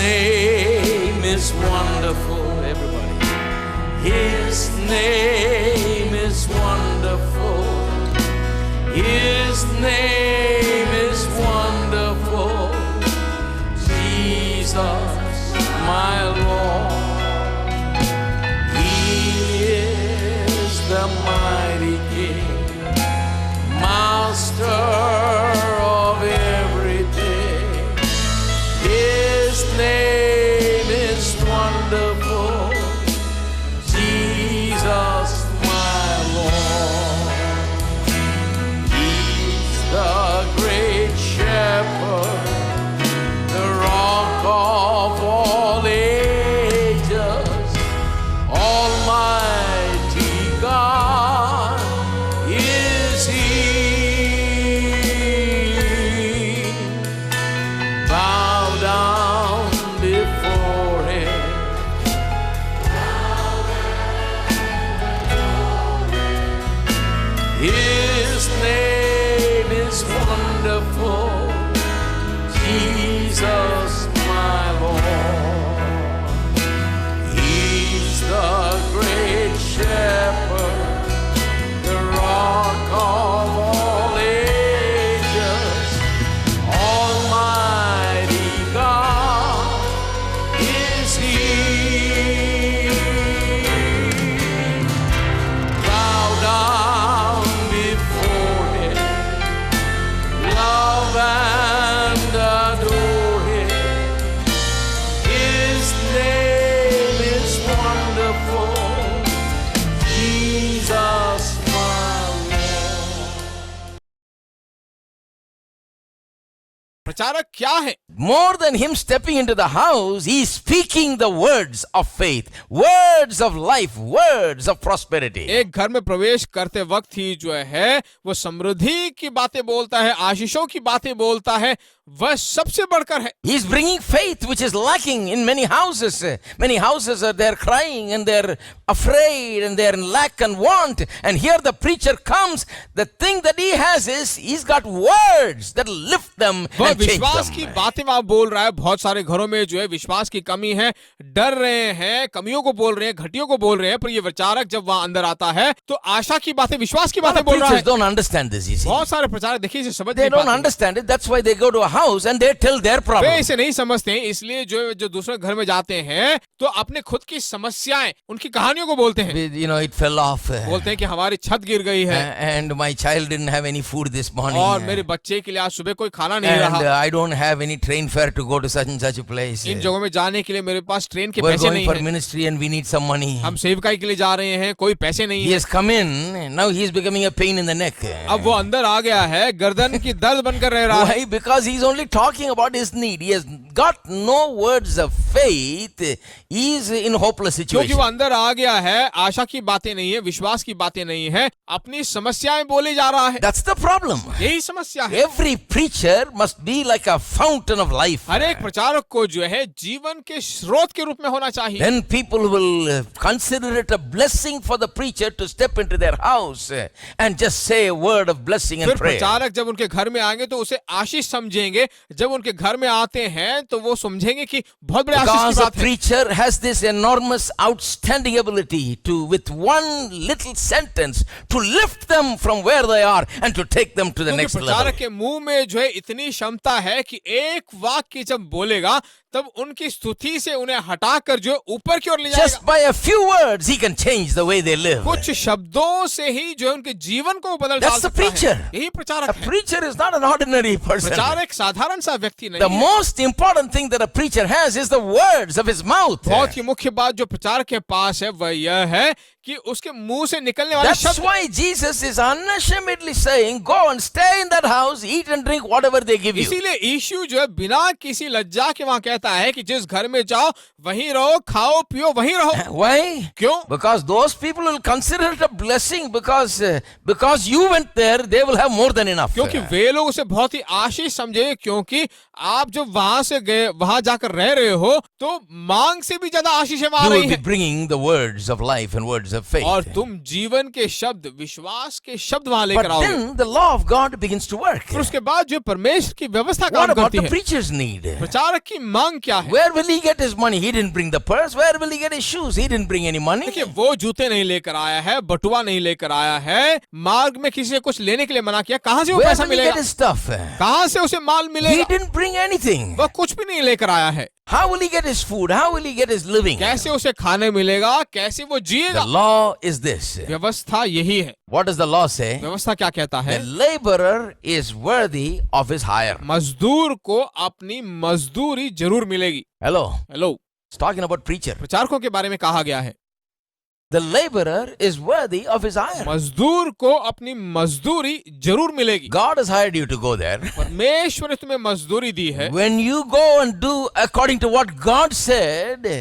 name is wonderful. Everybody. His name is wonderful. His name is wonderful. Jesus, my Lord. He is the mighty King, Master of everything. His name is wonderful. Jesus, my Lord. He's the great shepherd, the rock of all ages, Almighty God is He. Bow down before Him. His name is wonderful. Jesus, my Lord. He's the great shepherd, the rock of all ages, Almighty God is He. Bow down before Him, love and adore Him. His name is wonderful. Jesus, my Lord. प्रचारक क्या है? More than him stepping into the house, he is speaking the words of faith, words of life, words of prosperity. एक घर में प्रवेश करते वक्त ही जो है वो समृद्धि की बातें बोलता है, आशीषों की बातें बोलता है, वह सबसे बढ़कर है. He is bringing faith which is lacking in many houses. Many houses are there crying and they're afraid and they're in lack and want. And here the preacher comes. The thing that he has is he's got words that lift them वह and change विश्वास की them. बातें वहां बोल रहा है. बहुत सारे घरों में जो है विश्वास की कमी है, डर रहे हैं, कमियों को बोल रहे हैं, घटियों को बोल रहे हैं. पर ये विचारक जब वहां अंदर आता है तो आशा की बातें, विश्वास की बातें बोल रहा Preachers है. don't understand this, you see. बहुत सारे प्रचारक देखिए इसे समझ They नहीं don't पाते. understand it. That's why they go to a house and they tell their way problem. इसे नहीं समझते हैं, इसलिए जो दूसरे घर में जाते हैं तो अपने खुद की समस्याएं, उनकी कहानियों को बोलते हैं. You know, it fell off. बोलते हैं कि हमारी छत गिर गई है And my child didn't have any food this morning. और मेरे बच्चे के लिए आज सुबह कोई खाना नहीं And रहा. I don't have any train fare to go to such and such a place. इन जगहों में जाने के लिए मेरे पास ट्रेन के We're पैसे going नहीं for हैं. ministry and we need some money. हम सेवकाई के लिए जा रहे हैं, कोई पैसे नहीं He है. has come in. Now he is becoming a pain in the neck. अब वो अंदर आ गया है, गर्दन की दर्द बनकर रह रहा है. Why? Because he's only talking about his need. He has got no words of faith. He is in hopeless क्योंकि situation. वो अंदर आ गया है, आशा की बातें नहीं है, विश्वास की बातें नहीं है, अपनी समस्याएं बोले जा रहा है. That's the problem. यही समस्या है. Every preacher must be like a fountain of life. हर एक प्रचारक को जो है जीवन के स्रोत के रूप में होना चाहिए. Then people will consider it a blessing for the preacher to step into their house and just say a word of blessing and फिर prayer. प्रचारक जब उनके घर में आएंगे तो उसे आशीष समझेंगे. जब उनके घर में आते हैं तो वो समझेंगे कि बहुत बड़े आशीष Because की a बात है. preacher has this enormous outstanding ability to, with one little sentence, to lift them from where they are and to take them to the क्योंकि next level. प्रचारक के मुंह में जो है इतनी क्षमता है कि एक वाक्य जब बोलेगा तब उनकी स्तुति से उन्हें हटाकर जो ऊपर की ओर ले Just जाएगा. by a few words, he can change the way they live. कुछ शब्दों से ही जो है उनके जीवन को बदल डाल That's the सकता है. preacher. यही A प्रचारक है. preacher is not an ordinary person. प्रचारक साधारण सा व्यक्ति नहीं The है. most important thing that a preacher has is the words of his mouth. बहुत ही मुख्य बात जो प्रचारक के पास है वह यह है कि उसके मुंह से निकलने वाले That's शब्द. why Jesus is unashamedly saying, go and stay in that house, eat and drink whatever they give you. इसीलिए यीशु जो है बिना किसी लज्जा के वहां कहता है कि जिस घर में जाओ वहीं रहो, खाओ पियो वहीं रहो. Why? क्यों? Because those people will consider it a blessing because you went there, they will have more than enough. क्योंकि वे लोग उसे बहुत ही आशीष समझे, क्योंकि आप जब वहां से गए, वहां जाकर रह रहे हो तो मांग से भी ज्यादा आशीष है वहां You रही will be है. bringing the words of life and words of faith. और तुम जीवन के शब्द, विश्वास के शब्द वहां But लेकर आओगे। then the law of God begins to work. फिर उसके बाद जो परमेश्वर की व्यवस्था What काम about करती the है, preacher's need? प्रचारक की मांग क्या है? Where will he get his money? He didn't bring the purse. Where will he get his shoes? He didn't bring any money. देखिए, वो जूते नहीं लेकर आया है, बटुआ नहीं लेकर आया है, मार्ग में किसी से कुछ लेने के लिए मना किया, कहां से वो Where पैसा will he get मिलेगा? his stuff? कहां से उसे माल He मिलेगा? didn't bring anything. वह कुछ भी नहीं लेकर आया है। How will he get his food? How will he get his living? कैसे उसे खाने मिलेगा? कैसे वो The जिएगा? law is this. व्यवस्था यही है। What does the law say? व्यवस्था क्या कहता है? The laborer is worthy of his hire. मजदूर को अपनी मजदूरी जरूर मिलेगी। Hello. Hello, It's talking about preacher. प्रचारकों के बारे में कहा गया है, The laborer is worthy of his hire. मजदूर को अपनी मजदूरी जरूर मिलेगी। God has hired you to go there. परमेश्वर ने तुम्हें मजदूरी दी है। When you go and do according to what God said,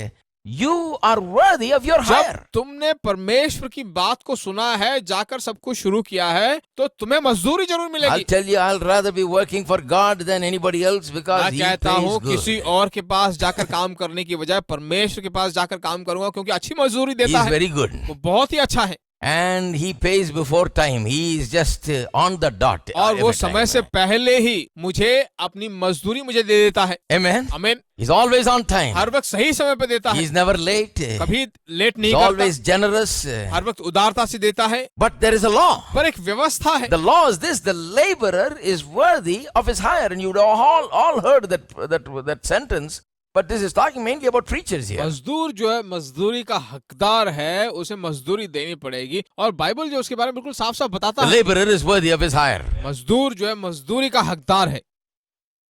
you are worthy of your जब hire. तुमने परमेश्वर की बात को सुना है, जाकर सब कुछ शुरू किया है, तो तुम्हें मजदूरी जरूर I'll मिलेगी। tell you, I'll rather be working for God than anybody else because मैं He कहता हूँ pays किसी good. और के पास जाकर काम करने की बजाय परमेश्वर के पास जाकर काम करूंगा, क्योंकि अच्छी मजदूरी He देता is है, very good. वो बहुत ही अच्छा है, And He pays before time. He is just on the dot. और वो every समय time. से पहले ही मुझे अपनी मजदूरी मुझे दे देता है। Amen. आमीन। He's always on time. हर वक्त सही समय पे देता है, He's never late. कभी लेट नहीं He's करता, always generous. हर वक्त उदारता से देता है। But there is a law. पर एक व्यवस्था है। The law is this: the laborer is worthy of his hire, and you'd all heard that sentence. But this is talking mainly about preachers here. मजदूर जो है मजदूरी का हकदार है, उसे मजदूरी देनी पड़ेगी, और बाइबल जो उसके बारे में बिल्कुल साफ साफ बताता The है, laborer is worthy of his hire. मजदूर जो है मजदूरी का हकदार है।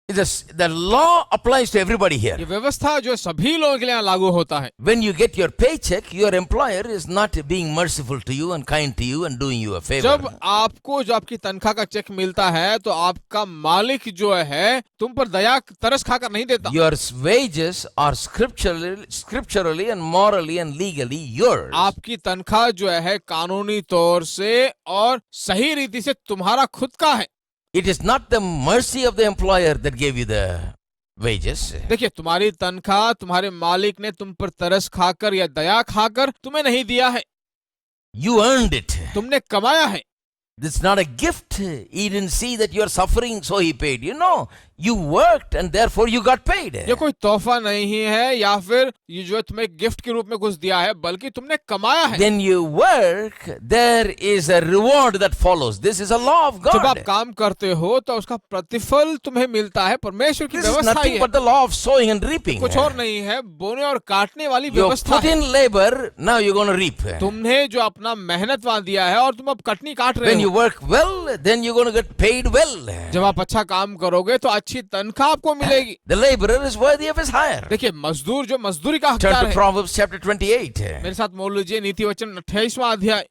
The law applies to everybody here. ये व्यवस्था जो है सभी लोगों के लिए यहाँ लागू होता है। When you get your paycheck, your employer is not being merciful to you and kind to you and doing you a favor. जब आपको जो आपकी तनख्वाह का चेक मिलता है, तो आपका मालिक जो है तुम पर दया तरस खाकर नहीं देता। Your wages are scripturally and morally and legally yours. आपकी तनख्वाह जो है कानूनी तौर से और सही रीति से तुम्हारा खुद का है। It is not the mercy of the employer that gave you the wages. देखिए, तुम्हारी तनख्वाह तुम्हारे मालिक ने तुम पर तरस खाकर या दया खाकर तुम्हें नहीं दिया है, You earned it. तुमने कमाया है। It's not a gift. He didn't see that you are suffering, so he paid. You know, you worked and therefore you got paid. ये कोई तोहफा नहीं है या फिर ये जो है तुम्हें गिफ्ट के रूप में कुछ दिया है, बल्कि तुमने कमाया है। Then you work, there is a reward that follows. This is a law of जब आप God. काम करते हो तो उसका प्रतिफल तुम्हें मिलता है, परमेश्वर की This is व्यवस्था ही nothing है, but the law of sowing and reaping. कुछ और नहीं है। बोने और काटने वाली You व्यवस्था put है। in labor, now you're going to reap. तुमने जो अपना मेहनत वहां दिया है और तुम अब कटनी काट रहे When you हो। work well, then you're going to get paid well. जब आप अच्छा काम करोगे तो अच्छी तनख्वाह आपको मिलेगी। The laborer is worthy of his hire. देखिए, मजदूर जो मजदूरी का Turn हकदार to है। Proverbs chapter 28. मेरे साथ मोल लीजिए नीति वचन 28वां अध्याय।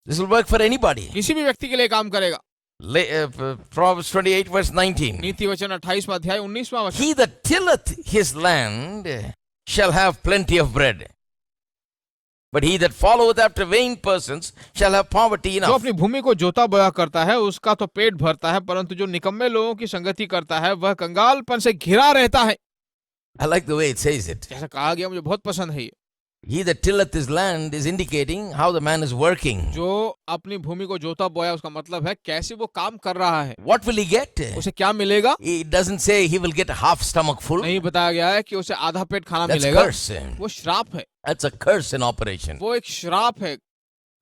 This will work for anybody. किसी भी व्यक्ति के लिए काम करेगा। Proverbs 28 verse 19. नीति वचन 28वां अध्याय 19वां वचन। He that tilleth his land shall have plenty of bread. But he that followeth after vain persons shall have poverty जो enough. अपनी भूमि को जोता बोया करता है उसका तो पेट भरता है, परंतु जो निकम्मे लोगों की संगति करता है वह कंगालपन से घिरा रहता है। I like the way it says it. जैसा कहा गया, मुझे बहुत पसंद है ये। He that tilleth his land is indicating how the man is working. जो अपनी भूमि को जोता बोया उसका मतलब है कैसे वो काम कर रहा है। What will he get? उसे क्या मिलेगा? It doesn't say he will get a half stomach full. नहीं बताया गया है कि उसे आधा पेट खाना That's मिलेगा। curse. वो श्राप है, That's a curse in operation. वो एक श्राप है।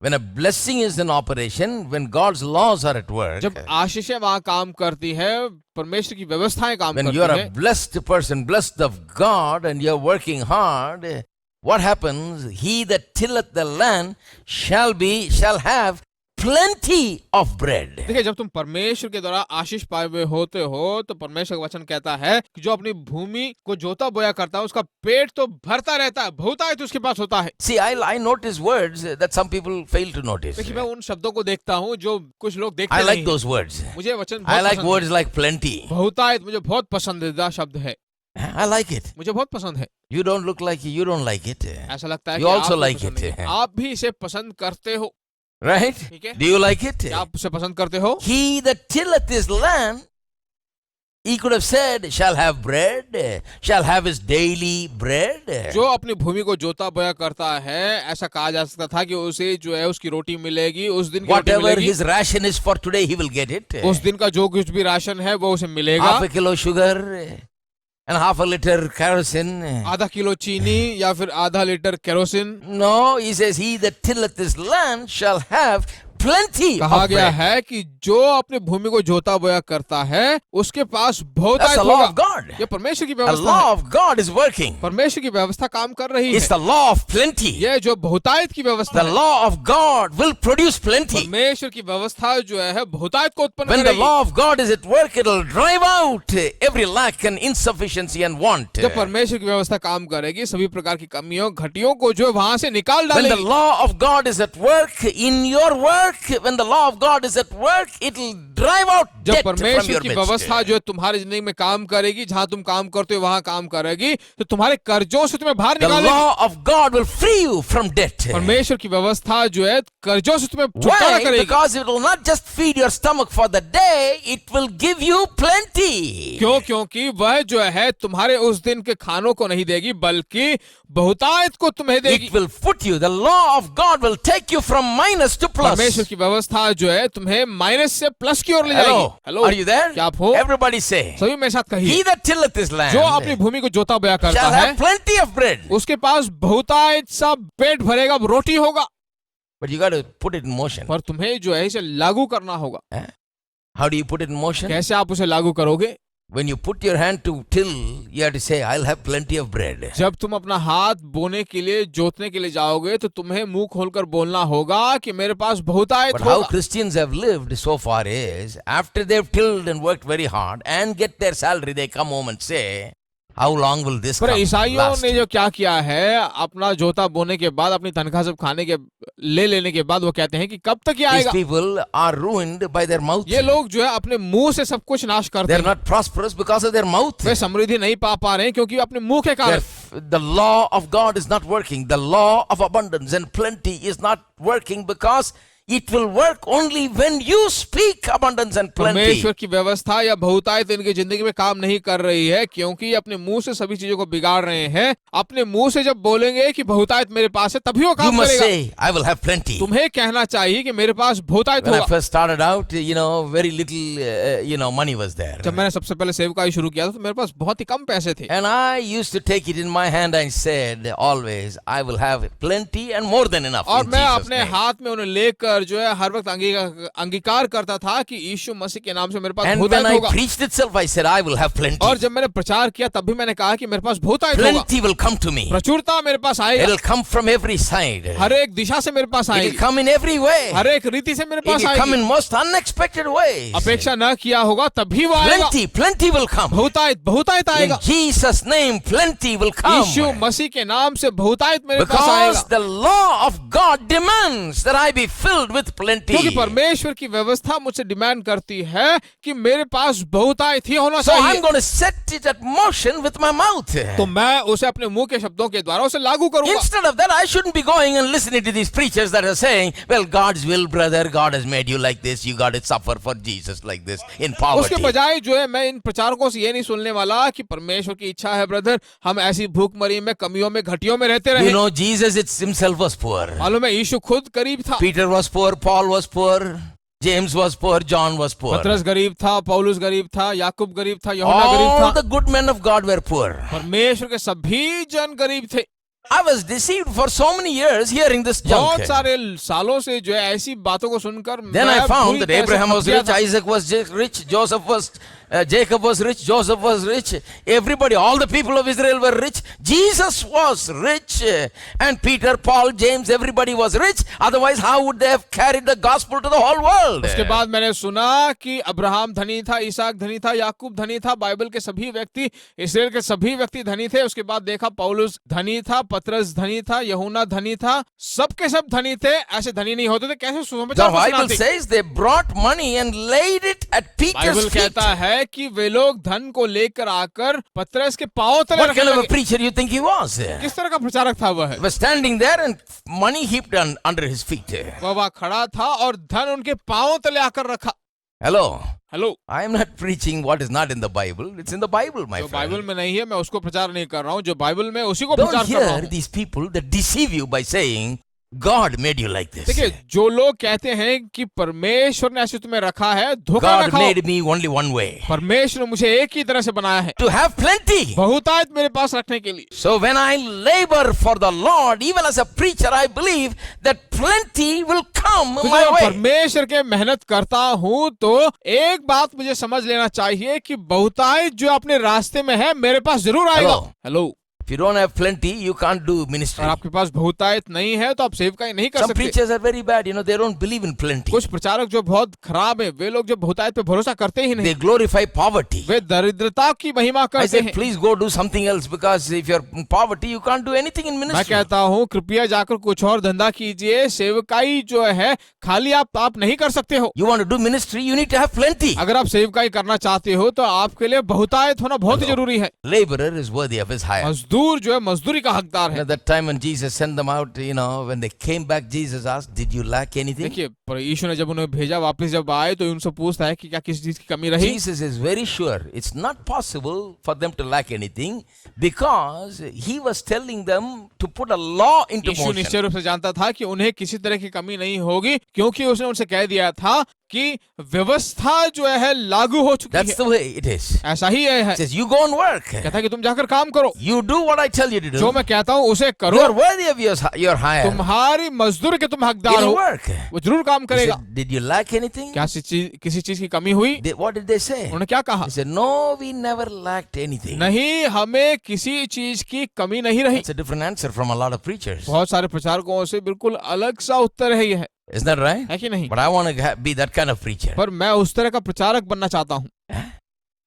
When a blessing is in operation, when God's laws are at work, जब आशीषें वहां काम करती है, परमेश्वर की व्यवस्थाएं काम when करती you are a है, blessed person, blessed of God, and you're working hard, what happens? He that tilleth the land shall have plenty of bread. देखिए, जब तुम परमेश्वर के द्वारा आशीष पाए हुए होते हो तो परमेश्वर का वचन कहता है कि जो अपनी भूमि को जोता बोया करता है उसका पेट तो भरता रहता है, बहुतायत उसके पास होता है। See, I notice words that some people fail to notice. देखिए, मैं उन शब्दों को देखता हूँ जो कुछ लोग देखते I नहीं like हैं। those words. मुझे वचन I बहुत like पसंद words है। like plenty. बहुतायत मुझे बहुत पसंदीदा शब्द है, I like it. मुझे बहुत पसंद है। You don't look like you don't like it. ऐसा लगता है You कि also आप भी like पसंद it. नहीं है। आप भी इसे पसंद करते हो, Right? ठीक है? Do you like it? क्या आप उसे पसंद करते हो? He that tilleth his land He could have said, shall have bread, shall have his daily bread. जो अपनी भूमि को जोता बोया करता है, ऐसा कहा जा सकता था कि उसे जो है उसकी रोटी मिलेगी, उस दिन की रोटी Whatever मिलेगी, his ration is for today, he will get it. उस दिन का जो कुछ भी राशन है वो उसे मिलेगा। Half a kilo sugar and half a liter kerosene. आधा किलो चीनी या फिर आधा litre kerosene. No, he says, he that tilleth this land shall have plenty कहा of गया bread. है कि जो अपनी भूमि को जोता बोया करता है उसके पास बहुतायत That's the law होगा। of God. ये परमेश्वर की The व्यवस्था law है। of God is working. परमेश्वर की व्यवस्था काम कर रही It's है। the law of plenty. ये जो बहुतायत की व्यवस्था The है, law of God will produce plenty. परमेश्वर की व्यवस्था जो है बहुतायत को उत्पन्न When the करेगी। law of God is at work, it will drive out every lack and insufficiency and want. जब परमेश्वर की व्यवस्था काम करेगी सभी प्रकार की कमियों घटियों को जो वहां से निकाल When the डालेगी। law of God is at work in your work, when the law of God is at work, it will drive out जब debt from परमेश्वर your की midst. व्यवस्था जो है तुम्हारी जिंदगी में काम करेगी, जहां तुम काम करते हो वहां काम करेगी, तो तुम्हारे कर्जों से तुम्हें बाहर The निकालेगी। law of God will free you from debt. परमेश्वर की व्यवस्था जो है कर्जों से तुम्हें छुटकारा Why? करेगी। Because it will not just feed your stomach for the day, it will give you plenty. क्यों? क्योंकि वह जो है तुम्हारे उस दिन के खानों को नहीं देगी बल्कि बहुतायत को तुम्हें देगी। It will put you, the law of God will take you from minus to plus. परमेश्वर की व्यवस्था जो है तुम्हें माइनस से प्लस की ओर ले जाएगी। Hello. Hello, Are you there? क्या आप हो? Everybody say, सभी मेरे साथ he कहिए, that tilleth this land जो अपनी भूमि को जोता बोया करता shall है have plenty of bread. उसके पास बहुतायत सा पेट भरेगा, रोटी होगा, But you got to put it in motion. पर तुम्हें जो है इसे लागू करना होगा। How do you put it in motion? कैसे आप उसे लागू करोगे? When you put your hand to till, you have to say, I'll have plenty of bread. जब तुम अपना हाथ बोने के लिए जोतने के लिए जाओगे तो तुम्हें मुंह खोलकर बोलना होगा कि मेरे पास बहुतायत But how होगा। Christians have lived so far is, after they've tilled and worked very hard and get their salary, they come home and say, how long will this पर come ईसाइयों last? ने जो क्या किया है, अपना जोता बोने के बाद अपनी तनख्वाह सब खाने के ले लेने के बाद वो कहते हैं कि कब तक ये These आएगा। people are ruined by their mouth. ये लोग जो है अपने मुंह से सब कुछ नाश करते They're हैं। not prosperous because of their mouth. वे समृद्धि नहीं पा रहे हैं क्योंकि अपने मुंह के कारण। The law of God is not working. The law of abundance and plenty is not working because it will work only when you speak abundance and plenty. परमेश्वर की व्यवस्था या बहुतायत इनकी जिंदगी में काम नहीं कर रही है क्योंकि अपने मुंह से सभी चीजों को बिगाड़ रहे हैं। अपने मुंह से जब बोलेंगे कि बहुतायत मेरे पास है तभी वो You काम must करेगा। say, I will have plenty. तुम्हें कहना चाहिए कि मेरे पास बहुतायत When I होगा। first started out, very little, money was there. जब मैंने सबसे पहले सेवकाई शुरू किया था तो मेरे पास बहुत ही कम पैसे थे And I used to take it in my hand and said, always, I will have plenty and more than enough. और in मैं Jesus' अपने name. हाथ में उन्हें लेकर जो है हर वक्त अंगीकार करता था कि यीशु मसीह के नाम से मेरे पास And when बहुतायत I होगा। preached itself, I said, I will have plenty. और जब मैंने प्रचार किया तब भी मैंने कहा कि मेरे पास बहुतायत होगा। Plenty will come to me. प्रचुरता मेरे पास It आएगा, will come from every side. हर एक दिशा से मेरे पास It will आएगी, come in every way. हर एक रीति से मेरे It पास will come आएगी। in most unexpected ways. अपेक्षा न किया होगा तभी वो आएगा। Plenty will come. बहुतायत In आएगा। Jesus' name, plenty will come. यीशु मसीह के नाम से बहुतायत मेरे पास Because आएगा। the law of God demands that I be filled with plenty. क्योंकि परमेश्वर की व्यवस्था मुझसे डिमांड करती है कि मेरे पास बहुतायत ही होना So I'm चाहिए। going to set it at motion with my mouth. तो मैं उसे अपने मुंह के शब्दों के द्वारा उसे लागू करूंगा। Instead of that, I shouldn't be going and listening to these preachers that are saying, well, God's will, brother, God has made you like this, you got to suffer for Jesus like this in poverty. उसके बजाय जो है मैं इन प्रचारकों से ये नहीं सुनने वाला कि परमेश्वर की इच्छा है ब्रदर हम ऐसी भूखमरी में कमियों में घटियों में रहते रहे। You know, Jesus himself was poor. मालूम है यीशु खुद गरीब था। Peter was poor, Paul was poor, James was poor, John was poor. पतरस गरीब था, पौलुस गरीब था, याकूब गरीब था, यूहन्ना गरीब All था। the good men of God were poor. परमेश्वर के सभी जन गरीब थे। I was deceived for so many years hearing this junk. बहुत सारे सालों से जो है ऐसी बातों को सुनकर Then I मैं found पूरी that तरह से Abraham was थक गया rich, था। Isaac was rich, Jacob was rich, Joseph was rich, everybody, all the people of Israel were rich, Jesus was rich, and Peter, Paul, James, everybody was rich. Otherwise, how would they have carried the gospel to the whole world? उसके बाद मैंने सुना कि Abraham धनी था, इसहाक धनी था, याकूब धनी था, बाइबल के सभी व्यक्ति, इसराइल के सभी व्यक्ति धनी थे। उसके बाद देखा पौलुस धनी था, पतरस धनी था, यूहन्ना धनी था, सबके सब धनी थे। ऐसे धनी नहीं होते थे, कैसे The सुसमाचार Bible सुनाते? says they brought money and laid it at Peter's Bible feet. कहता है कि वे लोग धन को लेकर आकर पतरस के पांव तले What रखने kind of a लगे। preacher you think he was? He किस तरह का प्रचारक था वह? was standing there and money heaped under his feet. वह वहां खड़ा था और धन उनके पांव तले आकर रखा। Hello. Hello, I am not preaching what is not in the Bible. It's in the Bible, my जो friend. बाइबल में नहीं है मैं उसको प्रचार नहीं कर रहा हूँ, जो बाइबल में उसी को Don't प्रचार कर रहा hear हूँ। these people that deceive you by saying, God made you like this. देखिए, जो लोग कहते हैं कि परमेश्वर ने ऐसे तुम्हें रखा है, धोखा ना God खाओ। made me only one way. परमेश्वर ने मुझे एक ही तरह से बनाया है, To have plenty. बहुतायत मेरे पास रखने के लिए। So when I labor for the Lord, even as a preacher, I believe that plenty will come तो my जब way. परमेश्वर के मेहनत करता हूँ तो एक बात मुझे समझ लेना चाहिए कि बहुतायत जो अपने रास्ते में है मेरे पास जरूर आएगा। Hello. Hello, If you don't have plenty, you can't do ministry. और आपके पास बहुतायत नहीं है तो आप सेवकाई नहीं कर Some सकते। preachers are very bad, they don't believe in plenty. कुछ प्रचारक जो बहुत खराब है, वे लोग जो बहुतायत पे भरोसा करते ही नहीं, They glorify poverty. वे दरिद्रता की महिमा I करते said, हैं। please go do something else, because if you're in poverty, you can't do anything in मैं ministry. कहता हूँ कृपया जाकर कुछ और धंधा कीजिए, सेवकाई जो है खाली आप नहीं कर सकते हो। You want to do ministry, you need to have plenty. अगर आप सेवकाई करना चाहते हो तो आपके लिए बहुतायत होना बहुत ही जरूरी है। Laborer is worthy of his hire. मजदूर जो है मजदूरी का हकदार है। At that time when Jesus sent them out, when they came back, Jesus asked, did you lack anything? देखिए, पर यीशु ने जब उन्हें भेजा, वापस जब आए तो उनसे पूछता है कि क्या किसी चीज की कमी रही। Jesus is very sure it's not possible for them to lack anything, because he was telling them to put a law into Yeshu motion. निश्चय रूप से जानता था कि उन्हें किसी तरह की कमी नहीं होगी, क्योंकि उसने उनसे कह दिया था कि व्यवस्था जो है लागू हो चुकी That's है। the way it is. ऐसा ही है। He says, you go and work. कहता है कि तुम जाकर काम करो, You do what I tell you to जो do. मैं कहता हूँ उसे You करो। are worthy of your hire. तुम्हारी मजदूर के तुम हकदार It'll हो, work. वो जरूर काम He करेगा। said, did you lack anything? क्या किसी चीज की कमी हुई? What did they say? उन्होंने क्या कहा? He said, no, we never lacked anything. नहीं, हमें किसी चीज की कमी नहीं रही। It's a different answer from a lot of preachers. बहुत सारे प्रचारकों से बिल्कुल अलग सा उत्तर है ये, Isn't that right? है कि नहीं? But I want to be that kind of preacher. पर मैं उस तरह का प्रचारक बनना चाहता हूँ।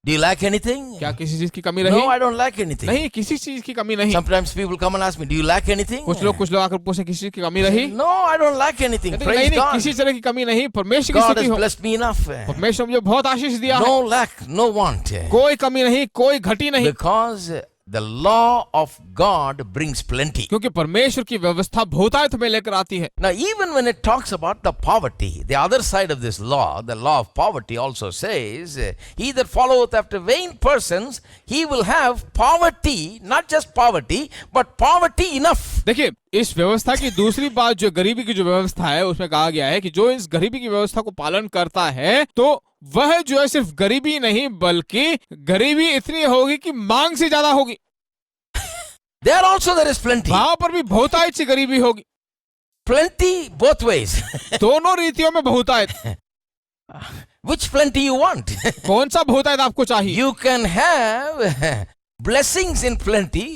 Do you lack anything? क्या किसी चीज की कमी रही? No, I don't lack anything. नहीं, किसी चीज की कमी नहीं। Sometimes people come and ask me, do you lack anything? कुछ लोग आकर पूछे किसी चीज की कमी रही? No, I don't lack anything. कहते, Praise नहीं, God. किसी तरह की कमी नहीं, परमेश्वर की God स्तुति has हो। blessed me enough. परमेश्वर ने मुझे बहुत आशीष दिया है। No lack, no want. कोई कमी नहीं, कोई घटी नहीं, Because the law of God brings plenty. क्योंकि परमेश्वर की व्यवस्था बहुतायत में लेकर आती है। Now, even when it talks about the poverty, the other side of this law, the law of poverty also says, he that followeth after vain persons, he will have poverty, not just poverty, but poverty enough. देखिए, इस व्यवस्था की दूसरी बात जो गरीबी की जो व्यवस्था है उसमें कहा गया है कि जो इस गरीबी की व्यवस्था को पालन करता है तो वह जो है सिर्फ गरीबी नहीं बल्कि गरीबी इतनी होगी कि मांग से ज्यादा होगी। There also there is plenty. वहां पर भी बहुतायत से गरीबी होगी। Plenty both ways. दोनों रीतियों में बहुतायत। Which plenty you want? कौन सा बहुतायत आपको चाहिए? You can have blessings in plenty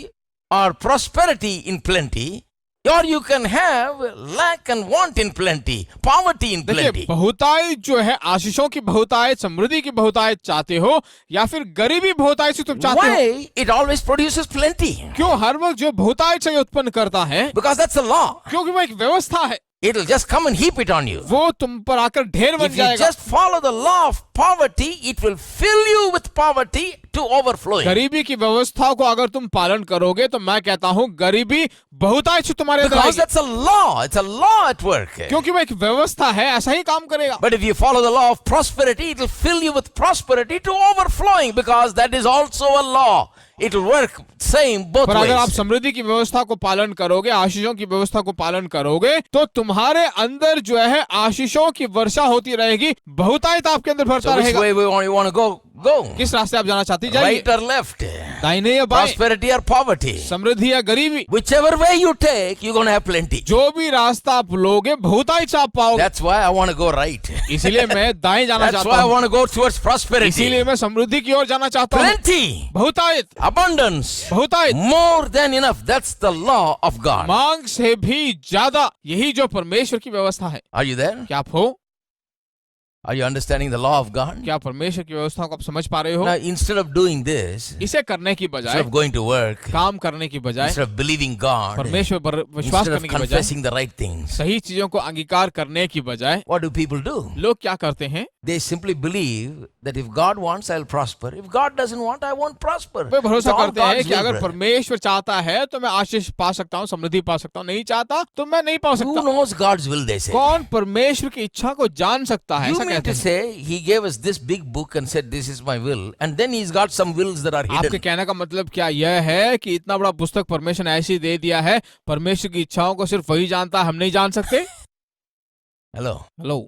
or prosperity in plenty, or you can have lack and want in plenty, poverty in देखिए, plenty. बहुतायत जो है आशीषों की बहुतायत, समृद्धि की बहुतायत चाहते हो या फिर गरीबी बहुतायत से तुम चाहते हो? Why? It always produces plenty. क्यों हर वक्त जो बहुतायत से उत्पन्न करता है? Because that's the law. क्योंकि वो एक व्यवस्था है, It'll just come and heap it on you. वो तुम पर आकर ढेर बन If you जाएगा। just follow the law of poverty, it will fill you with poverty to overflowing. गरीबी की व्यवस्था को अगर तुम पालन करोगे तो मैं कहता हूँ गरीबी बहुतायत से तुम्हारे अंदर Because आएगी, that's a law. It's a law at work. क्योंकि वो एक व्यवस्था है, ऐसा ही काम करेगा। But if you follow the law of prosperity, it will fill you with prosperity to overflowing, because that is also a law. It will work same both पर अगर आप ways. समृद्धि की व्यवस्था को पालन करोगे, आशीषों की व्यवस्था को पालन करोगे तो तुम्हारे अंदर जो है आशीषों की वर्षा होती रहेगी, बहुतायत आपके अंदर भरता So which रहेगा। way you want to go? Go. किस रास्ते आप जाना चाहते जाइए, Right or left? दाहिने या बाएं, Prosperity or poverty? समृद्धि या गरीबी, Whichever way you take, you're going to have plenty. जो भी रास्ता आप लोगे बहुतायत से आप पाओगे। That's why I want to go right. इसीलिए मैं दाएं जाना That's चाहता why I हूँ, want to go towards prosperity. इसीलिए मैं समृद्धि की ओर जाना चाहता हूँ। Plenty, बहुतायत, abundance, बहुतायत, more than enough. That's the law of God. मांग से भी ज्यादा, यही जो परमेश्वर की व्यवस्था है। Are you there? क्या आप हो? Are you understanding the law of God? क्या परमेश्वर की व्यवस्था को आप समझ पा रहे हो? Now, instead of doing this, इसे करने की instead बजाय, of going to work, काम करने की बजाय, instead of believing God, परमेश्वर पर विश्वास instead of करने की बजाय, confessing the right things, सही चीजों को अंगीकार करने की बजाय what do people do? लोग क्या करते हैं? They simply believe that if God wants, I'll prosper. If God doesn't want, I won't prosper. वे भरोसा It's all करते हैं God's कि will, अगर brother. परमेश्वर चाहता है तो मैं आशीष पा सकता हूँ, समृद्धि पा सकता हूँ, नहीं चाहता तो मैं नहीं पा Who सकता। knows God's will, they say. कौन परमेश्वर की इच्छा को जान सकता है? You ऐसा may mean कहते to हैं? say he gave us this big book and said, "This is my will," and then he's got some wills that are आपके hidden? कहने का मतलब क्या यह है कि इतना बड़ा पुस्तक परमेश्वर ने ऐसे ही दे दिया है, परमेश्वर की इच्छाओं को सिर्फ वही जानता है, हम नहीं जान सकते? Hello. Hello,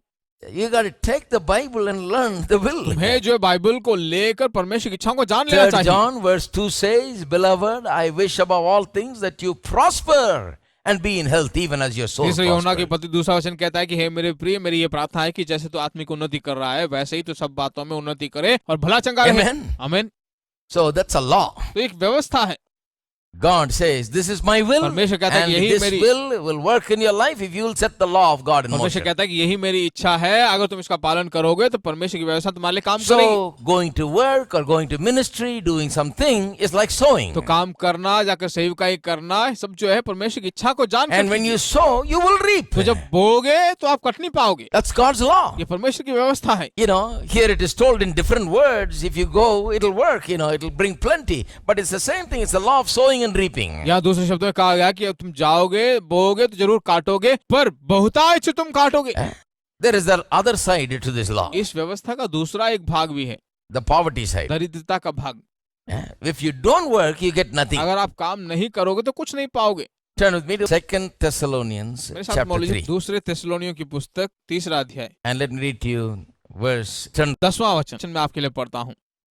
You got to take the Bible and learn the will. तुम्हें जो है बाइबल को लेकर परमेश्वर की इच्छाओं को जान लेना 3 चाहिए। John verse 2 says, "Beloved, I wish above all things that you prosper and be in health even as your soul तीसरे यूहन्ना के prospers." पति दूसरा वचन कहता है कि हे मेरे प्रिय, मेरी ये प्रार्थना है कि जैसे तो आत्मिक उन्नति कर रहा है वैसे ही तो सब बातों में उन्नति करे और भला चंगा रहे। Amen. आमीन। So that's a law. तो एक व्यवस्था है। God says, "This is my will," परमेश्वर कहता है and कि यही this मेरी will work in your life if you will set the law of God in परमेश्वर motion. कहता है कि यही मेरी इच्छा है, अगर तुम इसका पालन करोगे तो परमेश्वर की व्यवस्था तुम्हारे लिए काम करेगी। So going to work or going to ministry, doing something is like sowing. तो काम करना, जाकर सेवकाई करना, सब जो है परमेश्वर की इच्छा को जान And when you sow, you will reap. तो जब बोगे तो आप कट नहीं पाओगे। That's God's law. ये परमेश्वर की व्यवस्था है। You know, here it is told in different words. If you go, it'll work. You know, it'll bring plenty. But it's the same thing. It's the law of sowing and reaping. यहाँ दूसरे शब्दों में कहा गया कि अब तुम जाओगे, बोगे तो जरूर काटोगे, पर बहुतायत से तुम काटोगे। There is the other side to this law, इस व्यवस्था का दूसरा एक भाग भी है, the poverty side. दरिद्रता का भाग। If you don't work, you get nothing. अगर आप काम नहीं करोगे तो कुछ नहीं पाओगे। Turn with me to 2 Thessalonians मेरे साथ chapter बोल लीजिए 3. दूसरे थिस्सलुनीकियों की पुस्तक 3 अध्याय And let me read to you verse 10. 10वां वचन मैं आपके लिए पढ़ता हूँ।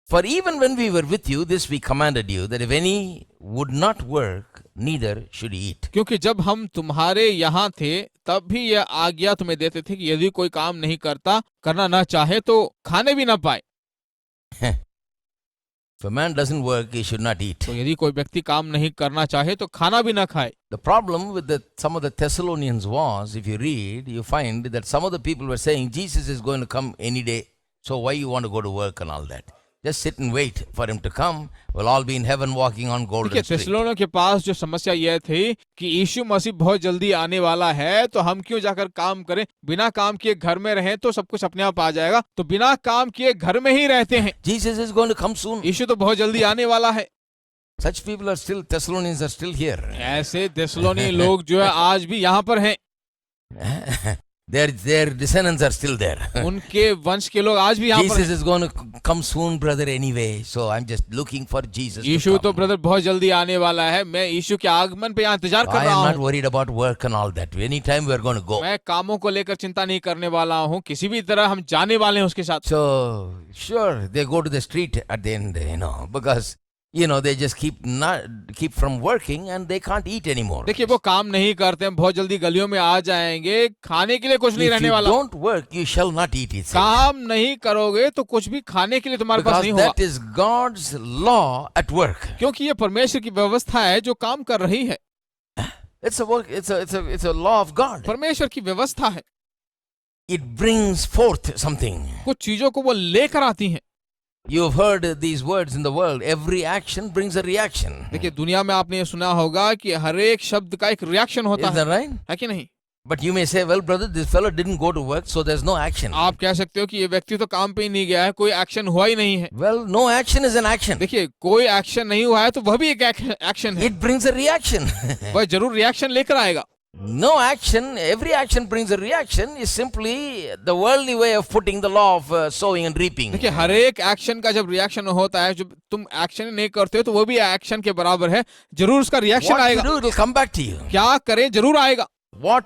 For even when we were with you, this we commanded you, that if any would not work, neither should he eat. क्योंकि जब हम तुम्हारे यहाँ थे तब भी यह आज्ञा तुम्हें देते थे कि यदि कोई काम नहीं करना ना चाहे तो खाने भी ना पाए। If a man doesn't work, he should not eat. तो यदि कोई व्यक्ति काम नहीं करना चाहे तो खाना भी ना खाए। The problem with some of the Thessalonians was, if you read, you find that some of the people were saying, Jesus is going to come any day, so why you want to go to work and all that? Just sit and wait for him to come. We'll all be in heaven walking on golden देखिए street. थिस्सलुनीकियों के पास जो समस्या यह थी कि यीशु मसीह बहुत जल्दी आने वाला है, तो हम क्यों जाकर काम करें, बिना काम किए घर में रहें तो सब कुछ अपने आप आ जाएगा, तो बिना काम किए घर में ही रहते हैं। Jesus is going to come soon. यीशु तो बहुत जल्दी आने वाला है। Such people are still, Thessalonians are still here. ऐसे थिस्सलुनी लोग जो है आज भी यहाँ पर हैं। Their descendants are still there. उनके वंश के लोग आज भी यहाँ पर Jesus हैं। is going to come soon, brother, anyway. So I'm just looking for Jesus Yeshu to तो come. ब्रदर बहुत जल्दी आने वाला है, मैं यीशु के आगमन पे यहाँ इंतजार कर I रहा am not हूँ। worried about work and all that. Anytime we're going to go. मैं कामों को लेकर चिंता नहीं करने वाला हूँ, किसी भी तरह हम जाने वाले हैं उसके साथ। So, sure, they go to the street at the end, because, they just keep from working and they can't eat anymore. देखिए वो काम नहीं करते हैं, बहुत जल्दी गलियों में आ जाएंगे, खाने के लिए कुछ नहीं If रहने you वाला। don't work, you shall not eat it. काम नहीं करोगे तो कुछ भी खाने के लिए तुम्हारे पास Because नहीं होगा, that is God's law at work. क्योंकि ये परमेश्वर की व्यवस्था है जो काम कर रही है। It's a work. It's a law of God. परमेश्वर की व्यवस्था है, It brings forth something. कुछ चीजों को वो लेकर आती हैं। You've heard these words in the world. Every action brings a reaction. देखिए दुनिया में आपने ये सुना होगा कि हर एक शब्द का एक रिएक्शन होता Is that right? है कि नहीं? But you may say, well, brother, this fellow didn't go to work, so there's no action. आप कह सकते हो कि ये व्यक्ति तो काम पे ही नहीं गया है, कोई एक्शन हुआ ही नहीं है। Well, no action is an action. देखिए कोई एक्शन नहीं हुआ है तो वह भी एक एक्शन है, It brings a reaction. वह जरूर रिएक्शन लेकर आएगा। No action, every action brings a reaction is simply the worldly way of putting the law of sowing and reaping. देखिए हर एक एक्शन का जब रिएक्शन होता है, जब तुम एक्शन नहीं करते हो तो वो भी एक्शन के बराबर है, जरूर उसका रिएक्शन What you आएगा। do, it will come back to you. क्या करें, जरूर आएगा। What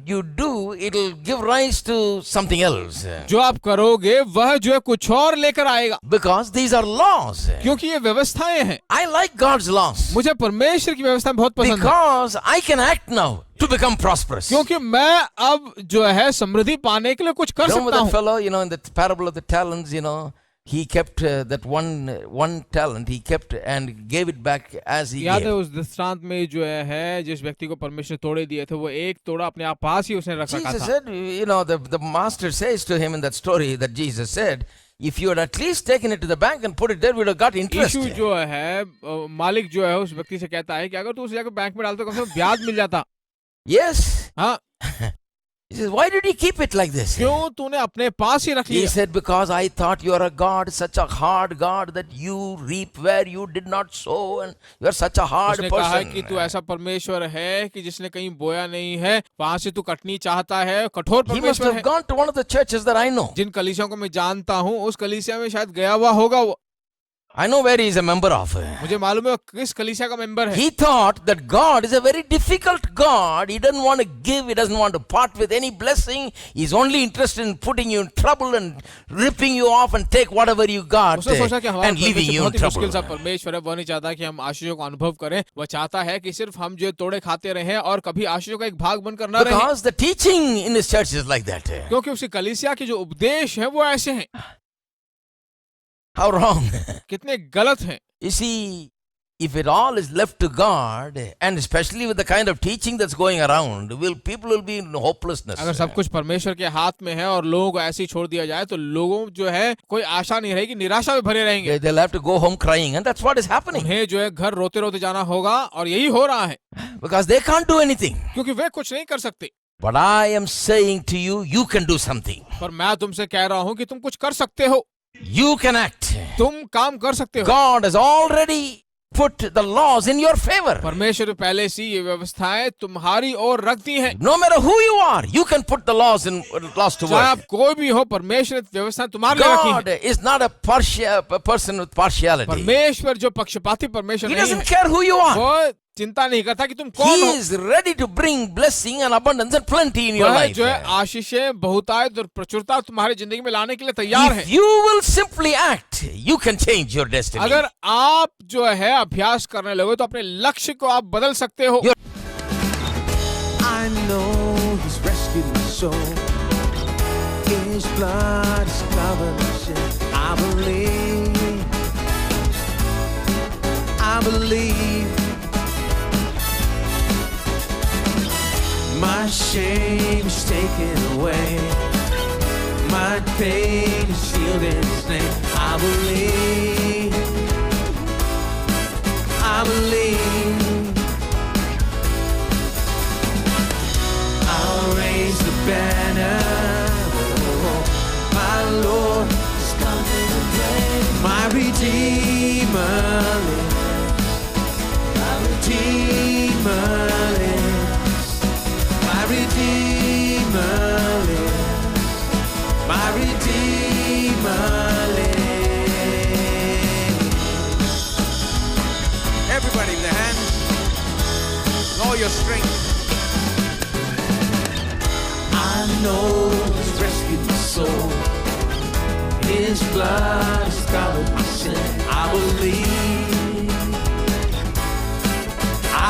you do, it will give rise to something else. जो आप करोगे वह जो है कुछ और लेकर आएगा, Because these are laws. क्योंकि ये व्यवस्थाएं हैं। I like God's laws. मुझे परमेश्वर की व्यवस्था बहुत पसंद है, Because I can act now to become prosperous. क्योंकि मैं अब जो है समृद्धि पाने के लिए कुछ कर Remember सकता that हूँ। fellow, in the parable of the talents, he kept that one talent, he kept and gave it back as he याद है gave. उस दृष्टांत में जो है जिस व्यक्ति को परमेश्वर तोड़े दिए थे, वो एक तोड़ा अपने आप पास ही उसने रख रखा Jesus था। said, the master says to him in that story that Jesus said, if you had at least taken it to the bank and put it there, we would have got interest. यीशु जो है मालिक जो है उस व्यक्ति से कहता है कि अगर तू उसे जाकर बैंक में डालते कम से कम ब्याज मिल जाता। Yes. हाँ He says, why did you keep it like this? क्यों तूने अपने पास ही रख He लिया? said, because I thought you are a God, such a hard God, that you reap where you did not sow, and you are such a hard उसने कहा है person. कि तू ऐसा परमेश्वर है कि जिसने कहीं बोया नहीं है वहां से तू कटनी चाहता है, कठोर He must परमेश्वर have है। gone to one of the churches that I know. जिन कलीसियाओं को मैं जानता हूँ उस कलीसिया में शायद गया हुआ होगा वो। I know where he is a member of. मुझे मालूम है वो किस कलीसिया का मेंबर है। He thought that God is a very difficult God. He doesn't want to give, he doesn't want to part with any blessing. He's only interested in putting you in trouble and ripping you off and take whatever you got उसने सोचा कि हमारा and leaving you in बहुत ही मुश्किल सा trouble. परमेश्वर है, वो नहीं चाहता कि हम आशीषों को अनुभव करें, वो चाहता है कि सिर्फ हम जो तोड़े खाते रहें और कभी आशीषों का एक भाग बनकर ना रहें, Because the teaching in his church is like that. क्योंकि उसकी कलीसिया के जो उपदेश हैं वो ऐसे हैं। How wrong. कितने गलत हैं। You see, if it all is left to God, and especially with the kind of teaching that's going around, people will be in hopelessness. अगर सब कुछ परमेश्वर के हाथ में है और लोगों को ऐसे ही छोड़ दिया जाए तो लोगों जो है कोई आशा नहीं रहेगी, निराशा में भरे रहेंगे। They'll have to go home crying, and that's what is happening. उन्हें जो है घर रोते रोते जाना होगा और यही हो रहा है, Because they can't do anything. क्योंकि वे कुछ नहीं कर सकते। But I am saying to you, you can do something. पर मैं तुमसे कह रहा हूँ कि तुम कुछ कर सकते हो, You can act. तुम काम कर सकते हो। God has already put the laws in your favor. परमेश्वर ने पहले से ये व्यवस्थाएं तुम्हारी ओर रख दी हैं। No matter who you are, you can put the laws to चाहे work. आप कोई भी हो, परमेश्वर ने व्यवस्थाएं तुम्हारे लिए रखी God हैं। is not a person with partiality. परमेश्वर जो पक्षपाती परमेश्वर He नहीं doesn't है, care who you are. वो चिंता नहीं करता कि तुम कौन He हो। is ready to bring blessing and abundance and plenty in your वह life. जो है आशीषें, बहुतायत और प्रचुरता तुम्हारी जिंदगी में लाने के लिए तैयार है। If you will simply act, you can change your destiny. अगर आप जो है अभ्यास करने लगे तो अपने लक्ष्य को आप बदल सकते हो। I know He's rescued my soul. His blood has covered my sin. I believe. My shame is taken away. My pain is healed in His name. I believe. I'll raise the banner. Oh, my Lord has come to the grave. My Redeemer lives. My Redeemer lives. My Redeemer lives. My Redeemer lives. Everybody with their hands, with all your strength. I know He's rescued my soul. His blood has covered my sin. I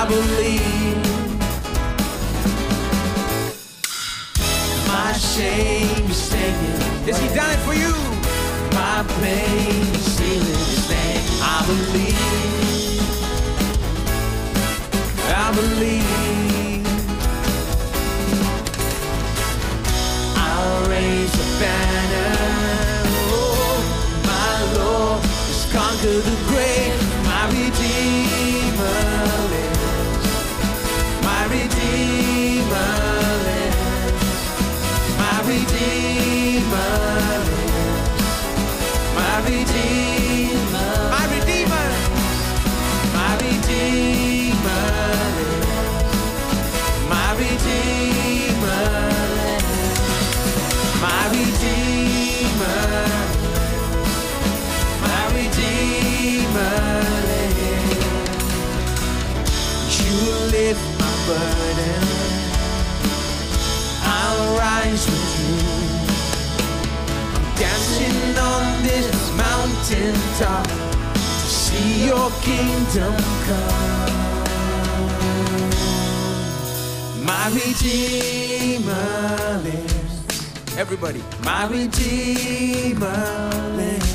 believe. My shame is taken away. Has He done it for you? My pain is healed in His name. I believe. I'll raise the banner. Oh, my Lord has conquered the grave. My Redeemer lives. My Redeemer lives. My Redeemer lives. My Redeemer. My Redeemer. My Redeemer lives. My Redeemer lives. My Redeemer. My Redeemer lives. You lift my burden. I'll rise with you. I'm dancing on this mountain top to see your kingdom come. My Redeemer lives. Everybody. My Redeemer lives.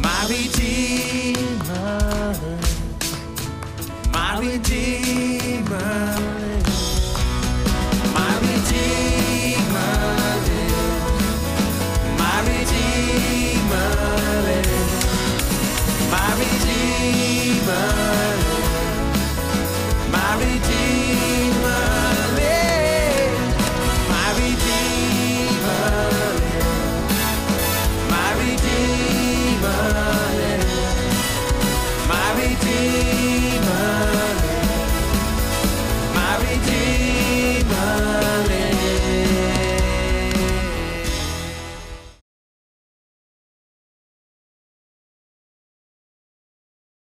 My Redeemer lives. My Redeemer lives. My Redeemer lives. My Redeemer lives. My Redeemer lives. My Redeemer lives. anything.